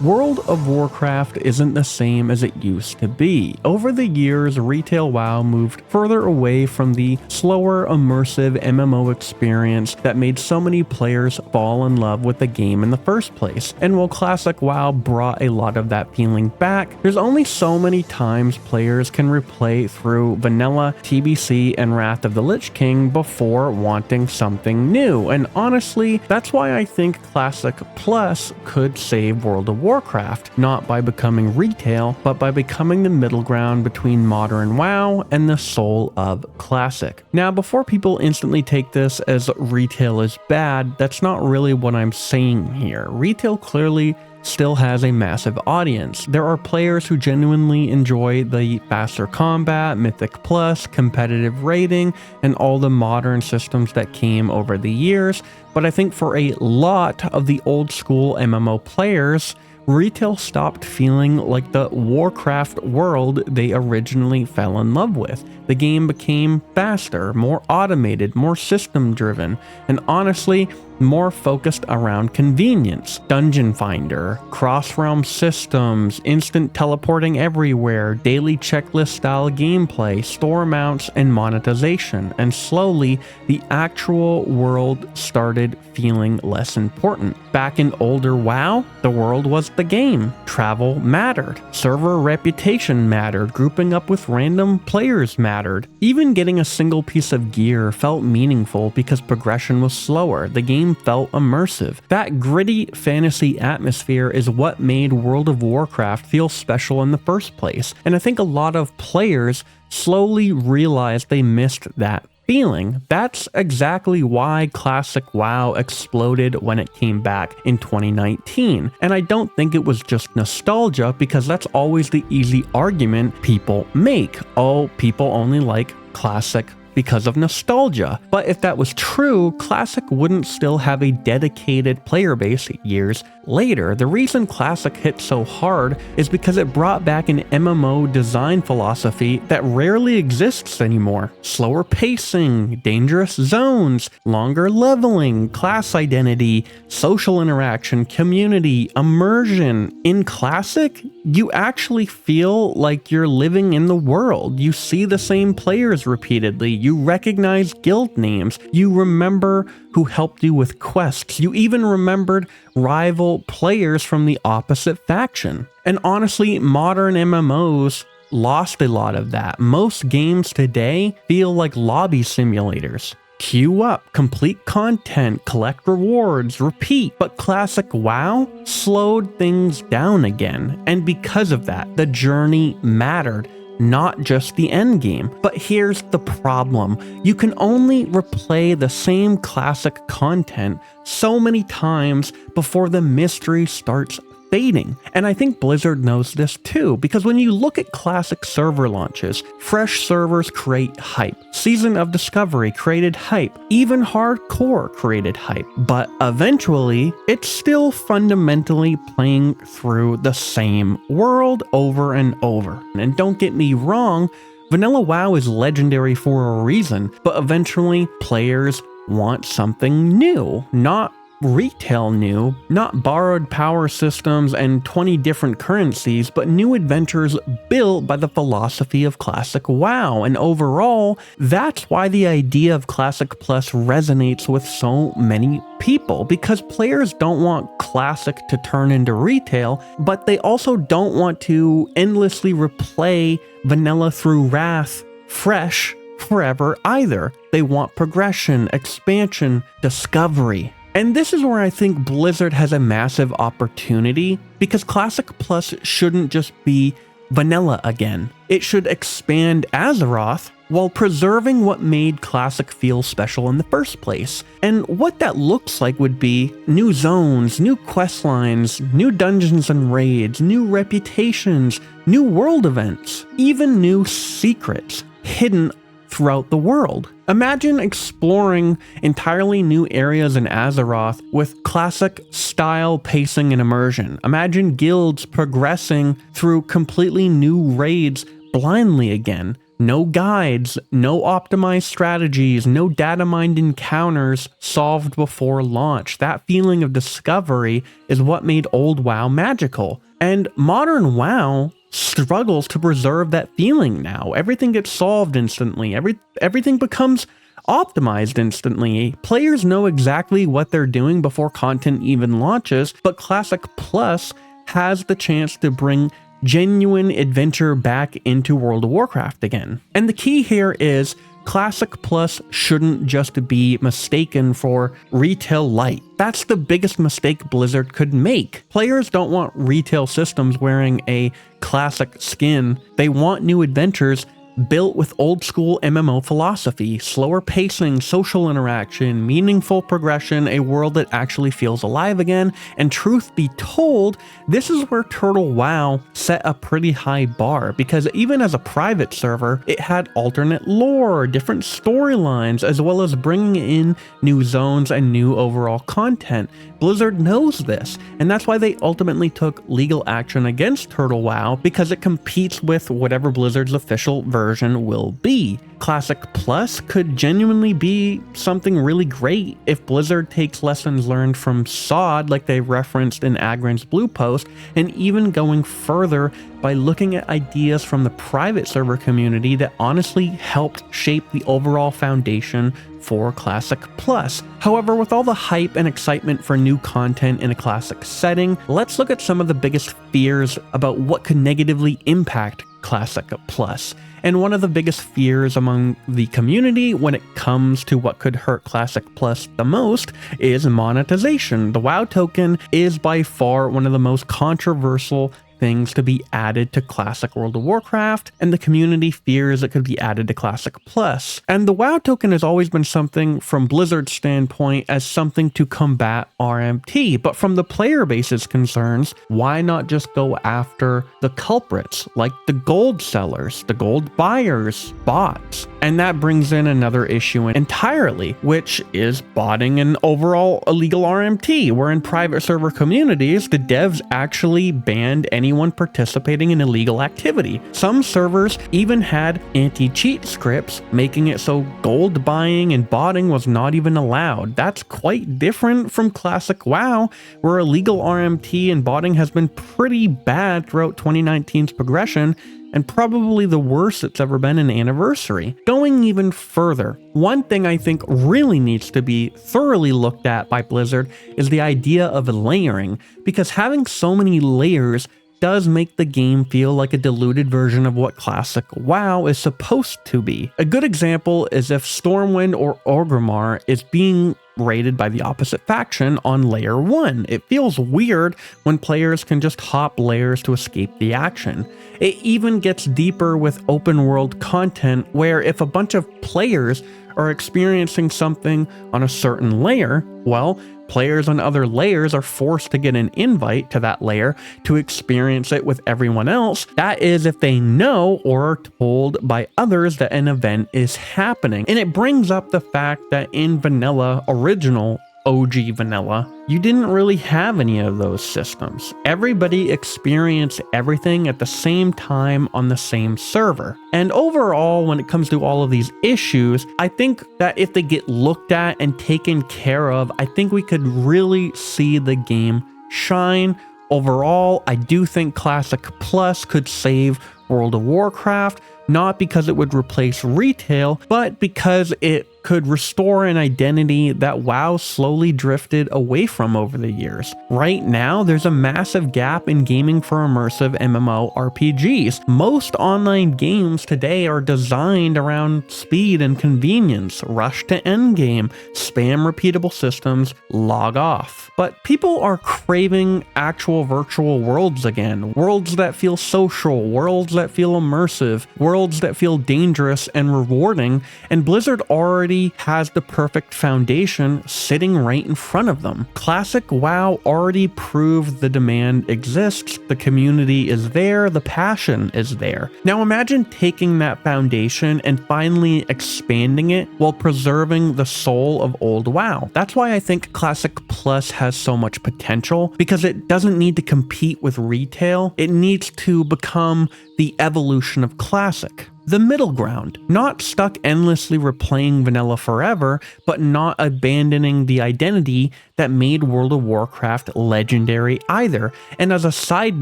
World of Warcraft isn't the same as it used to be. Over the years, retail WoW moved further away from the slower, immersive MMO experience that made so many players fall in love with the game in the first place. And while classic WoW brought a lot of that feeling back, there's only so many times players can replay through vanilla, TBC, and Wrath of the Lich King before wanting something new. And honestly, that's why I think Classic Plus could save World of Warcraft, not by becoming retail, but by becoming the middle ground between modern WoW and the soul of Classic. Now, before people instantly take this as retail is bad, that's not really what I'm saying here. Retail clearly still has a massive audience. There are players who genuinely enjoy the faster combat, Mythic Plus, competitive raiding, and all the modern systems that came over the years, but I think for a lot of the old school MMO players, retail stopped feeling like the Warcraft world they originally fell in love with. The game became faster, more automated, more system driven, and honestly, more focused around convenience. Dungeon Finder, cross-realm systems, instant teleporting everywhere, daily checklist style gameplay, store mounts, and monetization. And slowly, the actual world started feeling less important. Back in older WoW, the world was the game. Travel mattered. Server reputation mattered. Grouping up with random players mattered. Even getting a single piece of gear felt meaningful because progression was slower. The game felt immersive. That gritty fantasy atmosphere is what made World of Warcraft feel special in the first place, and I think a lot of players slowly realized they missed that feeling. That's exactly why Classic WoW exploded when it came back in 2019, and I don't think it was just nostalgia, because that's always the easy argument people make. Oh, people only like Classic because of nostalgia. But if that was true, Classic wouldn't still have a dedicated player base years later. The reason Classic hit so hard is because it brought back an MMO design philosophy that rarely exists anymore. Slower pacing, dangerous zones, longer leveling, class identity, social interaction, community, immersion. In Classic, you actually feel like you're living in the world. You see the same players repeatedly. You recognize guild names. You remember who helped you with quests. You even remembered rival players from the opposite faction. And honestly, modern MMOs lost a lot of that. Most games today feel like lobby simulators. Queue up, complete content, collect rewards, repeat. But Classic WoW slowed things down again. And because of that, the journey mattered, not just the end game. But here's the problem. You can only replay the same classic content so many times before the mystery starts fading. And I think Blizzard knows this too, because when you look at classic server launches, fresh servers create hype. Season of Discovery created hype. Even hardcore created hype. But eventually, it's still fundamentally playing through the same world over and over. And don't get me wrong, Vanilla WoW is legendary for a reason, but eventually players want something new, not retail new, not borrowed power systems and 20 different currencies, but new adventures built by the philosophy of Classic WoW. And overall, that's why the idea of Classic Plus resonates with so many people, because players don't want Classic to turn into retail, but they also don't want to endlessly replay vanilla through Wrath fresh forever either. They want progression, expansion, discovery. And this is where I think Blizzard has a massive opportunity, because Classic Plus shouldn't just be vanilla again. It should expand Azeroth while preserving what made Classic feel special in the first place. And what that looks like would be new zones, new quest lines, new dungeons and raids, new reputations, new world events, even new secrets hidden throughout the world. Imagine exploring entirely new areas in Azeroth with classic style pacing and immersion. Imagine guilds progressing through completely new raids blindly again. No guides, no optimized strategies, no data mined encounters solved before launch. That feeling of discovery is what made old WoW magical. And modern WoW struggles to preserve that feeling now. Everything gets solved instantly. Everything becomes optimized instantly. Players know exactly what they're doing before content even launches, but Classic Plus has the chance to bring genuine adventure back into World of Warcraft again. And the key here is Classic Plus shouldn't just be mistaken for retail light. That's the biggest mistake Blizzard could make. Players don't want retail systems wearing a classic skin. They want new adventures built with old school MMO philosophy, slower pacing, social interaction, meaningful progression, a world that actually feels alive again. And truth be told, this is where Turtle WoW set a pretty high bar, because even as a private server, it had alternate lore, different storylines, as well as bringing in new zones and new overall content. Blizzard knows this, and that's why they ultimately took legal action against Turtle WoW, because it competes with whatever Blizzard's official version will be. Classic Plus could genuinely be something really great if Blizzard takes lessons learned from SOD, like they referenced in Agrin's Blue Post, and even going further by looking at ideas from the private server community that honestly helped shape the overall foundation for Classic Plus. However, with all the hype and excitement for new content in a classic setting, let's look at some of the biggest fears about what could negatively impact Classic Plus. And one of the biggest fears among the community when it comes to what could hurt Classic Plus the most is monetization. The WoW token is by far one of the most controversial things to be added to Classic World of Warcraft, and the community fears it could be added to Classic Plus. And the WoW token has always been something from Blizzard's standpoint as something to combat RMT, but from the player base's concerns, why not just go after the culprits, like the gold sellers, the gold buyers, bots? And that brings in another issue entirely, which is botting and overall illegal RMT, where in private server communities, the devs actually banned anyone participating in illegal activity. Some servers even had anti-cheat scripts, making it so gold buying and botting was not even allowed. That's quite different from Classic WoW, where illegal RMT and botting has been pretty bad throughout 2019's progression, and probably the worst it's ever been in Anniversary. Going even further, one thing I think really needs to be thoroughly looked at by Blizzard is the idea of layering, because having so many layers does make the game feel like a diluted version of what Classic WoW is supposed to be. A good example is if Stormwind or Orgrimmar is being raided by the opposite faction on layer 1. It feels weird when players can just hop layers to escape the action. It even gets deeper with open world content, where if a bunch of players are experiencing something on a certain layer, well, players on other layers are forced to get an invite to that layer to experience it with everyone else. That is if they know or are told by others that an event is happening. And it brings up the fact that in vanilla, original OG vanilla, you didn't really have any of those systems. Everybody experienced everything at the same time on the same server. And overall, when it comes to all of these issues, I think that if they get looked at and taken care of, I think we could really see the game shine. Overall, I do think Classic Plus could save World of Warcraft, not because it would replace retail, but because it could restore an identity that WoW slowly drifted away from over the years. Right now, there's a massive gap in gaming for immersive MMO RPGs. Most online games today are designed around speed and convenience, rush to endgame, spam repeatable systems, log off. But people are craving actual virtual worlds again, worlds that feel social, worlds that feel immersive, worlds that feel dangerous and rewarding, and Blizzard already has the perfect foundation sitting right in front of them. Classic WoW already proved the demand exists, the community is there, the passion is there. Now imagine taking that foundation and finally expanding it while preserving the soul of old WoW. That's why I think Classic Plus has so much potential, because it doesn't need to compete with retail. It needs to become the evolution of Classic. the middle ground. Not stuck endlessly replaying vanilla forever, but not abandoning the identity that made World of Warcraft legendary either. And as a side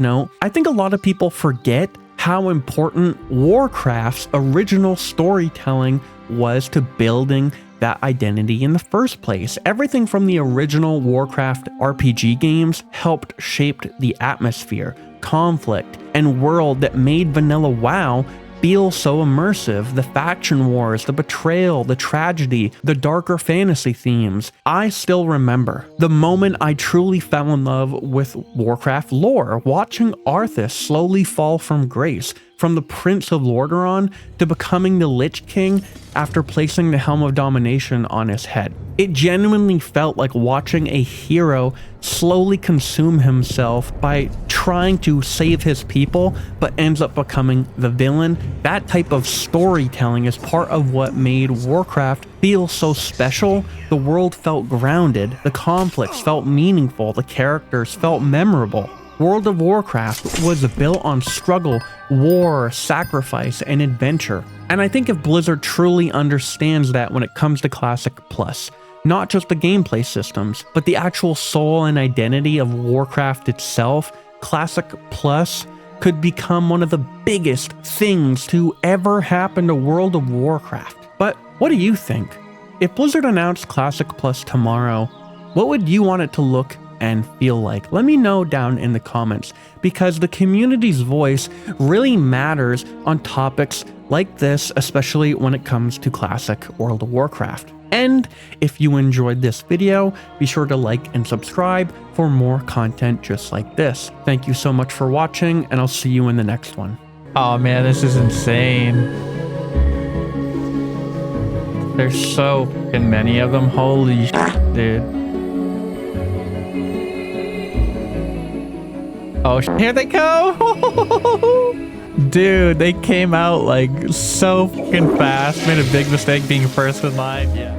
note, I think a lot of people forget how important Warcraft's original storytelling was to building that identity in the first place. Everything from the original Warcraft RPG games helped shape the atmosphere, conflict, and world that made vanilla WoW feel so immersive. The faction wars, the betrayal, the tragedy, the darker fantasy themes. I still remember the moment I truly fell in love with Warcraft lore, watching Arthas slowly fall from grace, from the Prince of Lordaeron to becoming the Lich King after placing the Helm of Domination on his head. It genuinely felt like watching a hero slowly consume himself by trying to save his people, but ends up becoming the villain. That type of storytelling is part of what made Warcraft feel so special. The world felt grounded, the conflicts felt meaningful, the characters felt memorable. World of Warcraft was built on struggle, war, sacrifice, and adventure. And I think if Blizzard truly understands that when it comes to Classic Plus, not just the gameplay systems, but the actual soul and identity of Warcraft itself, Classic Plus could become one of the biggest things to ever happen to World of Warcraft. But what do you think? If Blizzard announced Classic Plus tomorrow, what would you want it to look and feel like? Let me know down in the comments, because the community's voice really matters on topics like this, especially when it comes to Classic World of Warcraft. And if you enjoyed this video, be sure to like and subscribe for more content just like this. Thank you so much for watching, and I'll see you in the next one. Oh man, this is insane. There's so fucking many of them. Holy shit, dude. Oh, here they go. Dude, they came out like so fucking fast. Made a big mistake being first in line. Yeah.